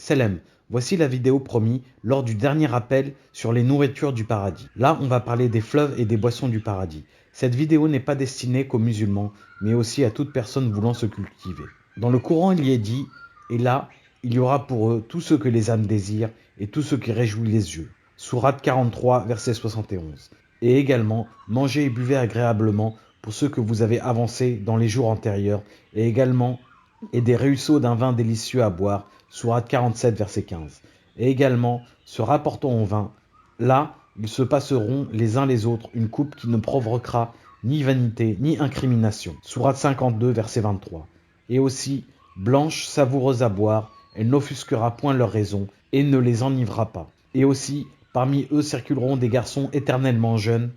Salam, voici la vidéo promise lors du dernier appel sur les nourritures du paradis. Là, on va parler des fleuves et des boissons du paradis. Cette vidéo n'est pas destinée qu'aux musulmans, mais aussi à toute personne voulant se cultiver. Dans le Coran, il y est dit, et là, il y aura pour eux tout ce que les âmes désirent et tout ce qui réjouit les yeux. Sourate 43, verset 71. Et également, mangez et buvez agréablement pour ceux que vous avez avancés dans les jours antérieurs, et également, et des ruisseaux d'un vin délicieux à boire, Sourate 47, verset 15. Et également, se rapportant au vin, là, ils se passeront les uns les autres une coupe qui ne provoquera ni vanité, ni incrimination. Sourate 52, verset 23. Et aussi, blanche, savoureuse à boire, elle n'offusquera point leur raison, et ne les enivrera pas. Et aussi, parmi eux circuleront des garçons éternellement jeunes,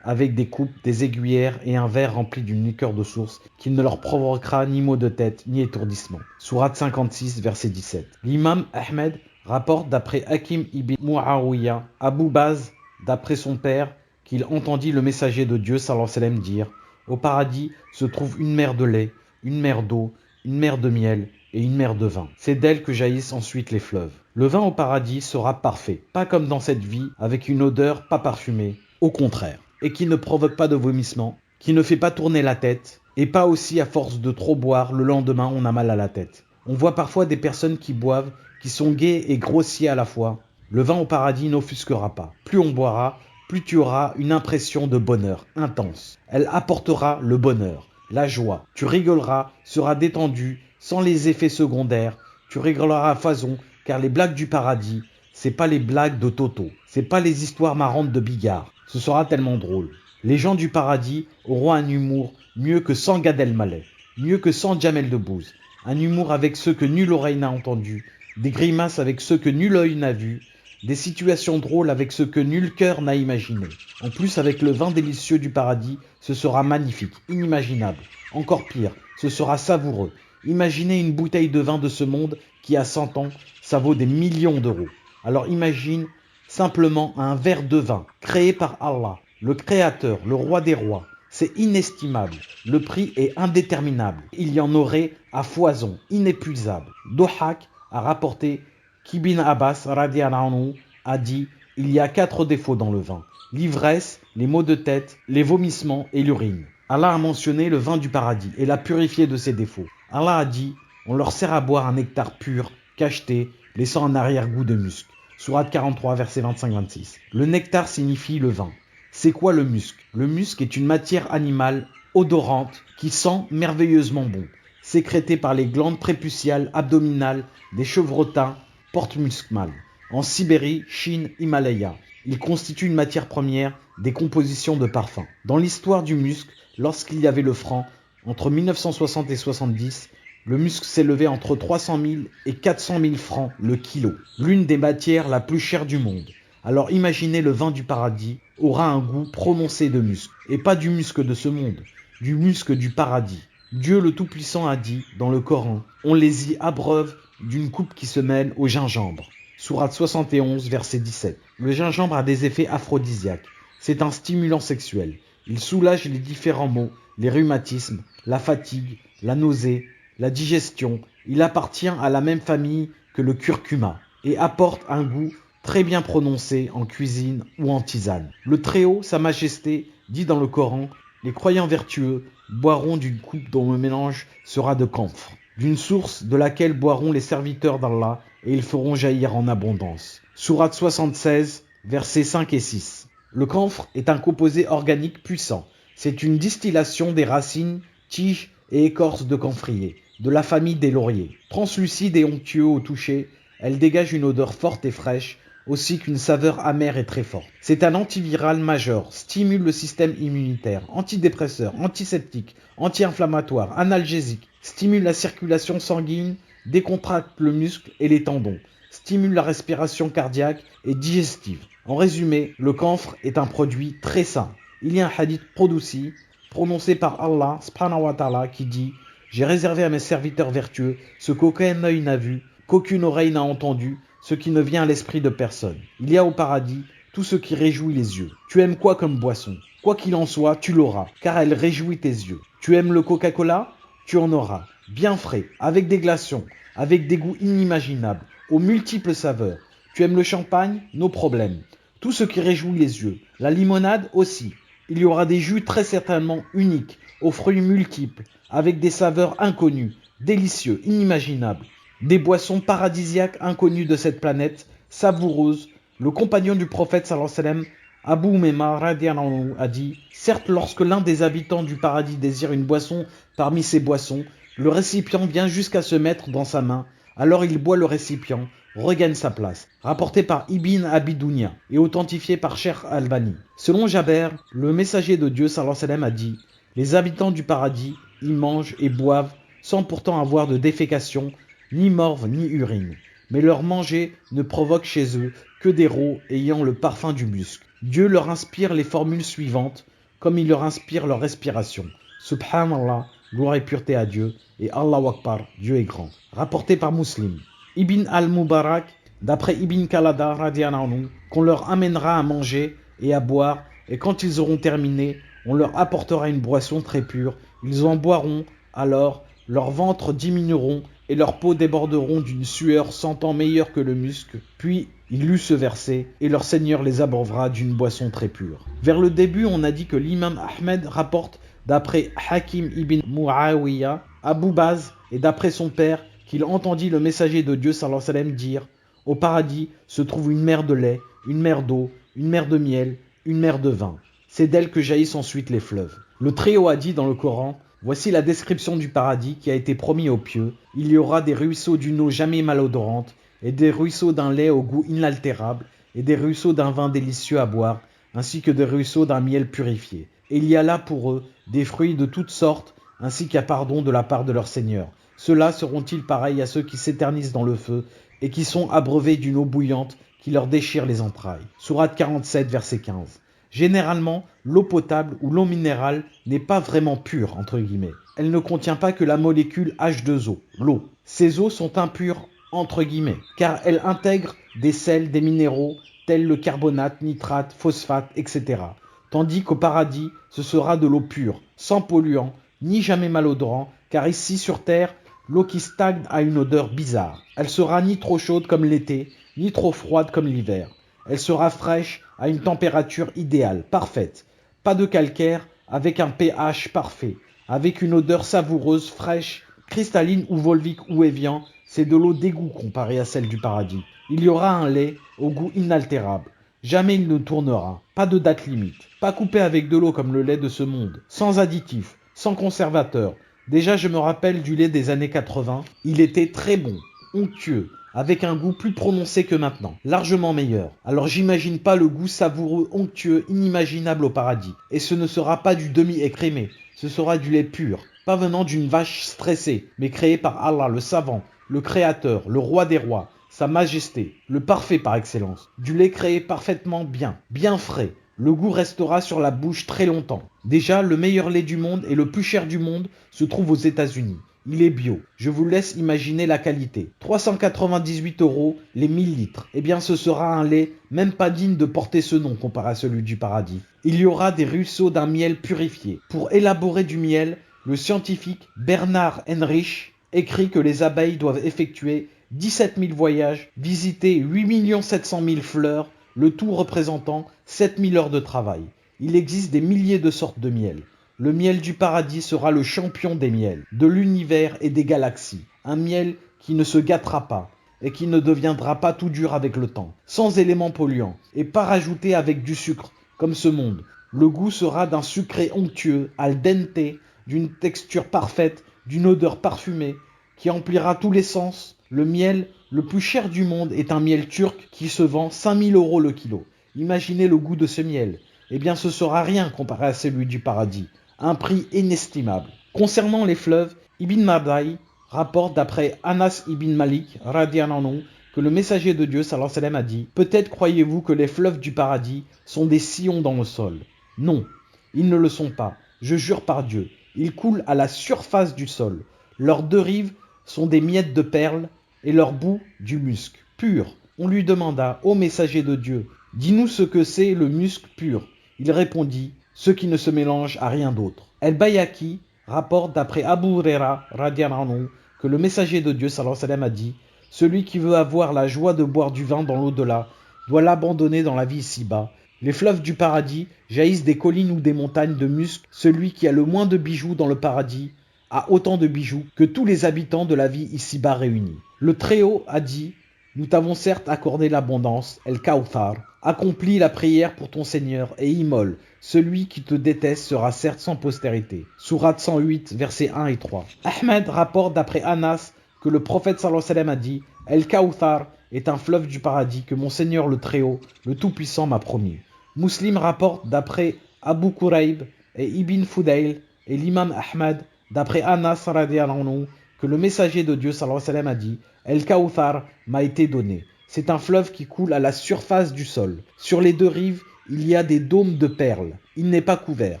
avec des coupes, des aiguillères et un verre rempli d'une liqueur de source, qui ne leur provoquera ni maux de tête, ni étourdissement. Sourate 56, verset 17. L'imam Ahmed rapporte d'après Hakim ibn Muawiyah, Abu Baz, d'après son père, qu'il entendit le messager de Dieu sallallahu alayhi wa sallam dire « Au paradis se trouve une mer de lait, une mer d'eau, une mer de miel et une mer de vin. C'est d'elle que jaillissent ensuite les fleuves. Le vin au paradis sera parfait, pas comme dans cette vie, avec une odeur pas parfumée, au contraire, et qui ne provoque pas de vomissement, qui ne fait pas tourner la tête, et pas aussi à force de trop boire, le lendemain on a mal à la tête. On voit parfois des personnes qui boivent, qui sont gaies et grossiers à la fois. Le vin au paradis n'offusquera pas. Plus on boira, plus tu auras une impression de bonheur intense. Elle apportera le bonheur, la joie. Tu rigoleras, seras détendu, sans les effets secondaires. Tu rigoleras à foison, car les blagues du paradis, c'est pas les blagues de Toto. C'est pas les histoires marrantes de Bigard. Ce sera tellement drôle. Les gens du paradis auront un humour mieux que 100 Gad Elmaleh, mieux que 100 Jamel Debbouze. Un humour avec ceux que nulle oreille n'a entendu, des grimaces avec ceux que nul œil n'a vu, des situations drôles avec ceux que nul cœur n'a imaginé. En plus, avec le vin délicieux du paradis, ce sera magnifique, inimaginable. Encore pire, ce sera savoureux. Imaginez une bouteille de vin de ce monde qui a 100 ans, ça vaut des millions d'euros. Alors imagine simplement un verre de vin, créé par Allah, le Créateur, le Roi des Rois. C'est inestimable, le prix est indéterminable. Il y en aurait à foison, inépuisable. Dohak a rapporté qu'Ibn Abbas radiallahu anhu a dit « Il y a 4 défauts dans le vin, l'ivresse, les maux de tête, les vomissements et l'urine. » Allah a mentionné le vin du paradis et l'a purifié de ses défauts. Allah a dit « On leur sert à boire un nectar pur, cacheté, laissant un arrière-goût de musc. » Sourate 43, verset 25-26. Le nectar signifie le vin. C'est quoi le musc? Le musc est une matière animale odorante qui sent merveilleusement bon, sécrétée par les glandes prépuciales abdominales des chevrotins porte-musc mâle. En Sibérie, Chine, Himalaya, il constitue une matière première des compositions de parfums. Dans l'histoire du musc, lorsqu'il y avait le franc, entre 1960 et 70, le musc s'élevait entre 300 000 et 400 000 francs le kilo, l'une des matières la plus chère du monde. Alors imaginez le vin du paradis aura un goût prononcé de musc, et pas du musc de ce monde, du musc du paradis. Dieu le Tout-Puissant a dit dans le Coran, on les y abreuve d'une coupe qui se mêle au gingembre. Sourate 71, verset 17. Le gingembre a des effets aphrodisiaques. C'est un stimulant sexuel. Il soulage les différents maux, les rhumatismes, la fatigue, la nausée, la digestion. Il appartient à la même famille que le curcuma et apporte un goût très bien prononcé en cuisine ou en tisane. Le Très-Haut, Sa Majesté, dit dans le Coran, les croyants vertueux boiront d'une coupe dont le mélange sera de camphre, d'une source de laquelle boiront les serviteurs d'Allah et ils feront jaillir en abondance. Sourate 76, versets 5 et 6. Le camphre est un composé organique puissant. C'est une distillation des racines, tiges et écorces de camphrier, de la famille des lauriers. Translucide et onctueux au toucher, elle dégage une odeur forte et fraîche, aussi qu'une saveur amère et très forte. C'est un antiviral majeur, stimule le système immunitaire, antidépresseur, antiseptique, anti-inflammatoire, analgésique, stimule la circulation sanguine, décontracte le muscle et les tendons, stimule la respiration cardiaque et digestive. En résumé, le camphre est un produit très sain. Il y a un hadith qudsi prononcé par Allah subhanahu wa ta'ala qui dit « J'ai réservé à mes serviteurs vertueux ce qu'aucun œil n'a vu, qu'aucune oreille n'a entendu, ce qui ne vient à l'esprit de personne. Il y a au paradis tout ce qui réjouit les yeux. Tu aimes quoi comme boisson? Quoi qu'il en soit, tu l'auras, car elle réjouit tes yeux. Tu aimes le Coca-Cola? Tu en auras. Bien frais, avec des glaçons, avec des goûts inimaginables, aux multiples saveurs. Tu aimes le champagne? No problème. Tout ce qui réjouit les yeux. La limonade aussi. Il y aura des jus très certainement uniques, aux fruits multiples, avec des saveurs inconnues, délicieux, inimaginables. Des boissons paradisiaques inconnues de cette planète, savoureuses. Le compagnon du prophète sallallahu alayhi wa sallam, Abu Umayma radhiyallahu anhu, a dit « Certes, lorsque l'un des habitants du paradis désire une boisson parmi ces boissons, le récipient vient jusqu'à se mettre dans sa main, alors il boit le récipient, regagne sa place. » Rapporté par Ibn Abi Dunya et authentifié par Cheikh Albani. Selon Jaber, le messager de Dieu sallallahu alayhi wa sallam a dit « Les habitants du paradis y mangent et boivent sans pourtant avoir de défécation, ni morve ni urine. Mais leur manger ne provoque chez eux que des rots ayant le parfum du musc. Dieu leur inspire les formules suivantes, comme il leur inspire leur respiration. Subhanallah, gloire et pureté à Dieu, et Allahu Akbar, Dieu est grand. Rapporté par Muslim. Ibn al-Mubarak, d'après Ibn Kalada, radhiyallahu anhu, qu'on leur amènera à manger et à boire, et quand ils auront terminé, on leur apportera une boisson très pure. Ils en boiront, alors leurs ventres diminueront et leurs peaux déborderont d'une sueur sentant meilleure que le musc. Puis ils l'eussent versé, et leur Seigneur les abreuvera d'une boisson très pure. Vers le début, on a dit que l'imam Ahmed rapporte d'après Hakim ibn Muawiyah, Abu Baz, et d'après son père, qu'il entendit le messager de Dieu sallallahu alayhi wa sallam dire « Au paradis se trouve une mer de lait, une mer d'eau, une mer de miel, une mer de vin. C'est d'elle que jaillissent ensuite les fleuves. » Le Très-Haut a dit dans le Coran « Voici la description du paradis qui a été promis aux pieux. Il y aura des ruisseaux d'une eau jamais malodorante, et des ruisseaux d'un lait au goût inaltérable, et des ruisseaux d'un vin délicieux à boire, ainsi que des ruisseaux d'un miel purifié. Et il y a là pour eux des fruits de toutes sortes, ainsi qu'un pardon de la part de leur Seigneur. Ceux-là seront-ils pareils à ceux qui s'éternisent dans le feu, et qui sont abreuvés d'une eau bouillante qui leur déchire les entrailles. » Sourate 47, verset 15. Généralement, l'eau potable ou l'eau minérale n'est pas vraiment pure, entre guillemets. Elle ne contient pas que la molécule H2O, l'eau. Ces eaux sont impures, entre guillemets, car elles intègrent des sels, des minéraux, tels le carbonate, nitrate, phosphate, etc. Tandis qu'au paradis, ce sera de l'eau pure, sans polluants, ni jamais malodorant, car ici sur Terre, l'eau qui stagne a une odeur bizarre. Elle sera ni trop chaude comme l'été, ni trop froide comme l'hiver. Elle sera fraîche à une température idéale, parfaite. Pas de calcaire, avec un pH parfait, avec une odeur savoureuse, fraîche, cristalline ou volvique ou évian. C'est de l'eau d'égout comparée à celle du paradis. Il y aura un lait au goût inaltérable. Jamais il ne tournera. Pas de date limite. Pas coupé avec de l'eau comme le lait de ce monde. Sans additifs, sans conservateur. Déjà, je me rappelle du lait des années 80. Il était très bon, onctueux, avec un goût plus prononcé que maintenant, largement meilleur. Alors j'imagine pas le goût savoureux, onctueux, inimaginable au paradis. Et ce ne sera pas du demi-écrémé, ce sera du lait pur, pas venant d'une vache stressée, mais créé par Allah, le savant, le créateur, le roi des rois, sa majesté, le parfait par excellence. Du lait créé parfaitement bien, bien frais. Le goût restera sur la bouche très longtemps. Déjà, le meilleur lait du monde et le plus cher du monde se trouve aux États-Unis. Il est bio. Je vous laisse imaginer la qualité. 398 € les 1000 litres. Eh bien, ce sera un lait même pas digne de porter ce nom comparé à celui du paradis. Il y aura des ruisseaux d'un miel purifié. Pour élaborer du miel, le scientifique Bernard Henrich écrit que les abeilles doivent effectuer 17 000 voyages, visiter 8 700 000 fleurs, le tout représentant 7 000 heures de travail. Il existe des milliers de sortes de miel. Le miel du paradis sera le champion des miels, de l'univers et des galaxies. Un miel qui ne se gâtera pas et qui ne deviendra pas tout dur avec le temps, sans éléments polluants, et pas rajouté avec du sucre, comme ce monde. Le goût sera d'un sucré onctueux, al dente, d'une texture parfaite, d'une odeur parfumée, qui emplira tous les sens. Le miel le plus cher du monde est un miel turc qui se vend 5 000 € le kilo. Imaginez le goût de ce miel. Eh bien, ce sera rien comparé à celui du paradis. Un prix inestimable. Concernant les fleuves, Ibn Mardai rapporte d'après Anas ibn Malik, radhiyallahu anhu, que le messager de Dieu, sallallahu alayhi wa sallam, a dit « Peut-être croyez-vous que les fleuves du paradis sont des sillons dans le sol. Non, ils ne le sont pas. Je jure par Dieu. Ils coulent à la surface du sol. Leurs deux rives sont des miettes de perles et leur bout du musc pur. » On lui demanda « Ô messager de Dieu, dis-nous ce que c'est le musc pur. » Il répondit « Ce qui ne se mélange à rien d'autre. » El-Bayhaqi rapporte d'après Abu Huraira radhiyallahu anhu que le messager de Dieu sallallahu alayhi wa sallam a dit « Celui qui veut avoir la joie de boire du vin dans l'au-delà doit l'abandonner dans la vie ici-bas. Les fleuves du paradis jaillissent des collines ou des montagnes de musc. Celui qui a le moins de bijoux dans le paradis a autant de bijoux que tous les habitants de la vie ici-bas réunis. Le Très-Haut a dit: nous t'avons certes accordé l'abondance, El Kawthar. Accomplis la prière pour ton Seigneur et immole. Celui qui te déteste sera certes sans postérité. Sourate 108, versets 1 et 3. Ahmed rapporte d'après Anas que le prophète sallallahu alayhi wa sallam a dit: El Kawthar est un fleuve du paradis que mon Seigneur le Très-Haut, le Tout-Puissant m'a promis. Muslim rapporte d'après Abu Kurayb et Ibn Fudayl et l'imam Ahmad d'après Anas radiyallahu anhu que le messager de Dieu sallallahu alayhi wa sallam a dit: El Kawthar m'a été donné. C'est un fleuve qui coule à la surface du sol. Sur les deux rives, il y a des dômes de perles. Il n'est pas couvert.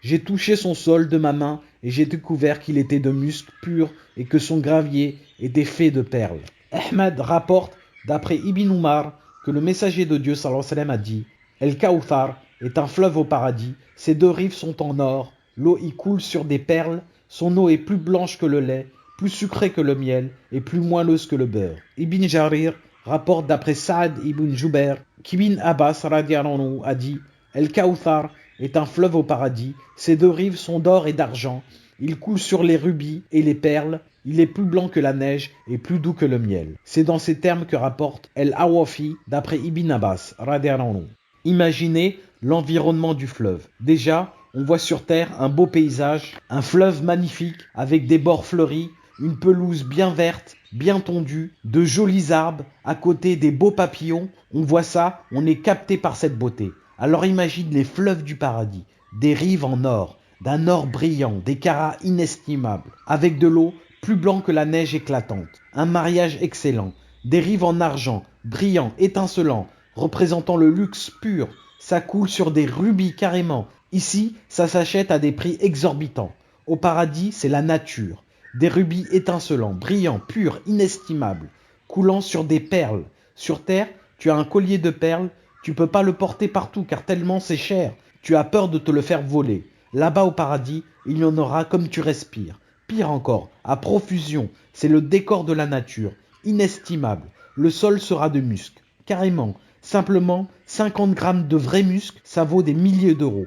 J'ai touché son sol de ma main et j'ai découvert qu'il était de musc pur et que son gravier était fait de perles. Ahmad rapporte d'après Ibn Umar que le messager de Dieu sallallahu alayhi wa sallam a dit: El Kawthar est un fleuve au paradis. Ses deux rives sont en or. L'eau y coule sur des perles. Son eau est plus blanche que le lait, plus sucrée que le miel et plus moelleuse que le beurre. Ibn Jarir rapporte d'après Saad ibn Jubair qu'Ibn Abbas radiyallahu anhu a dit: El Kawthar est un fleuve au paradis. Ses deux rives sont d'or et d'argent. Il coule sur les rubis et les perles. Il est plus blanc que la neige et plus doux que le miel. C'est dans ces termes que rapporte El Awafi d'après Ibn Abbas radiyallahu anhu. Imaginez l'environnement du fleuve. Déjà, on voit sur terre un beau paysage, un fleuve magnifique avec des bords fleuris, une pelouse bien verte, bien tondue, de jolis arbres, à côté des beaux papillons. On voit ça, on est capté par cette beauté. Alors imagine les fleuves du paradis, des rives en or, d'un or brillant, des carats inestimables, avec de l'eau plus blanc que la neige éclatante, un mariage excellent, des rives en argent, brillant, étincelant, représentant le luxe pur. Ça coule sur des rubis carrément. Ici, ça s'achète à des prix exorbitants. Au paradis, c'est la nature. Des rubis étincelants, brillants, purs, inestimables, coulant sur des perles. Sur terre, tu as un collier de perles, tu peux pas le porter partout car tellement c'est cher. Tu as peur de te le faire voler. Là-bas au paradis, il y en aura comme tu respires. Pire encore, à profusion, c'est le décor de la nature, inestimable. Le sol sera de musc, carrément. Simplement, 50 grammes de vrai musc, ça vaut des milliers d'euros.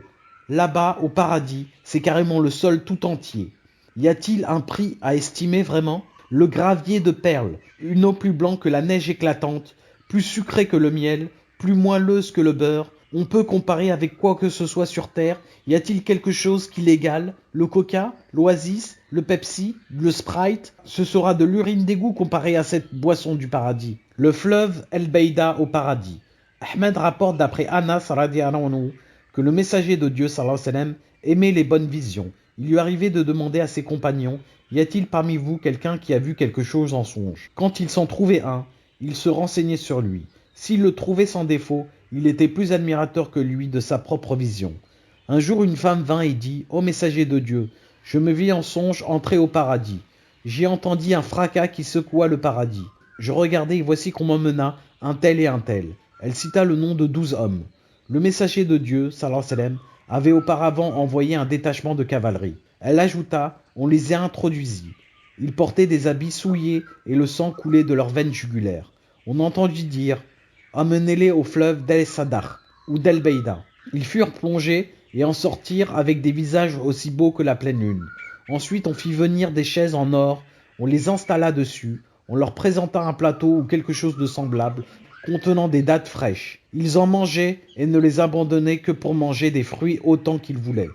Là-bas, au paradis, c'est carrément le sol tout entier. Y a-t-il un prix à estimer vraiment? Le gravier de perles, une eau plus blanche que la neige éclatante, plus sucrée que le miel, plus moelleuse que le beurre. On peut comparer avec quoi que ce soit sur Terre. Y a-t-il quelque chose qui l'égale? Le Coca, l'Oasis, le Pepsi, le Sprite? Ce sera de l'urine d'égout comparé à cette boisson du paradis. Le fleuve El Beida au paradis. Ahmed rapporte d'après Anas radiyallahu anhu que le messager de Dieu sallallahu alayhi wa sallam aimait les bonnes visions. Il lui arrivait de demander à ses compagnons: y a-t-il parmi vous quelqu'un qui a vu quelque chose en songe? Quand il s'en trouvait un, il se renseignait sur lui. S'il le trouvait sans défaut, il était plus admirateur que lui de sa propre vision. Un jour, une femme vint et dit: ô messager de Dieu, je me vis en songe entrer au paradis. J'y entendis un fracas qui secoua le paradis. Je regardai et voici qu'on m'emmena un tel et un tel. Elle cita le nom de 12 hommes. Le messager de Dieu, sallallahu alayhi wa sallam, avait auparavant envoyé un détachement de cavalerie. Elle ajouta: on les y introduisit. Ils portaient des habits souillés et le sang coulait de leurs veines jugulaires. On entendit dire: amenez-les au fleuve d'El Sadar ou d'El Beida. Ils furent plongés et en sortirent avec des visages aussi beaux que la pleine lune. Ensuite on fit venir des chaises en or, on les installa dessus, on leur présenta un plateau ou quelque chose de semblable, contenant des dattes fraîches. Ils en mangeaient et ne les abandonnaient que pour manger des fruits autant qu'ils voulaient.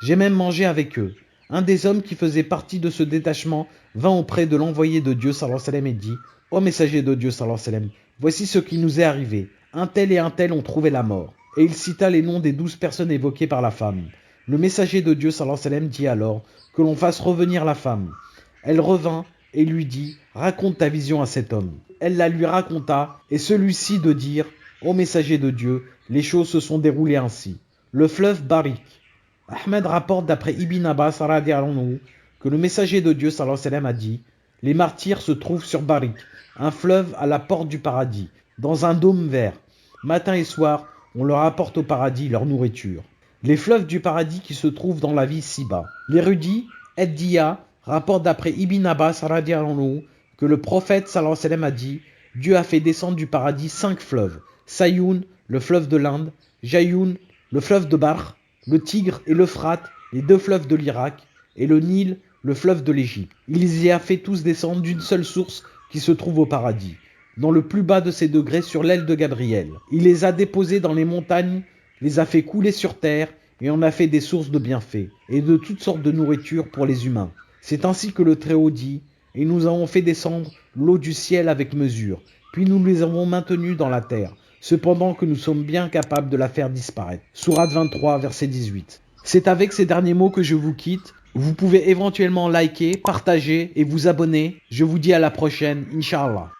J'ai même mangé avec eux. Un des hommes qui faisait partie de ce détachement vint auprès de l'envoyé de Dieu sallallahu alayhi wa sallam et dit: ô messager de Dieu sallallahu alayhi wa sallam, voici ce qui nous est arrivé. Un tel et un tel ont trouvé la mort. Et il cita les noms des 12 personnes évoquées par la femme. Le messager de Dieu sallallahu alayhi wa sallam dit alors que l'on fasse revenir la femme. Elle revint et lui dit: raconte ta vision à cet homme. Elle la lui raconta et celui-ci de dire: ô messager de Dieu, les choses se sont déroulées ainsi. Le fleuve Barik. Ahmed rapporte d'après Ibn Abbas radiyallahu anhu que le messager de Dieu sallallahu alayhi wa sallam a dit: les martyrs se trouvent sur Barik, un fleuve à la porte du paradis, dans un dôme vert. Matin et soir, on leur apporte au paradis leur nourriture. Les fleuves du paradis qui se trouvent dans la vie ci-bas. L'érudit Eddiya rapporte d'après Ibn Abbas radiyallahu anhu que le prophète sallallahu alayhi wa sallam a dit: Dieu a fait descendre du paradis 5 fleuves. Sayoun, le fleuve de l'Inde, Jayoun, le fleuve de Bahr, le Tigre et l'Euphrate, les 2 fleuves de l'Irak, et le Nil, le fleuve de l'Égypte. Il les y a fait tous descendre d'une seule source qui se trouve au paradis, dans le plus bas de ses degrés sur l'aile de Gabriel. Il les a déposés dans les montagnes, les a fait couler sur terre, et en a fait des sources de bienfaits, et de toutes sortes de nourriture pour les humains. C'est ainsi que le Très-Haut dit, et nous avons fait descendre l'eau du ciel avec mesure, puis nous les avons maintenus dans la terre, cependant que nous sommes bien capables de la faire disparaître. Sourate 23, verset 18. C'est avec ces derniers mots que je vous quitte. Vous pouvez éventuellement liker, partager et vous abonner. Je vous dis à la prochaine, Inch'Allah.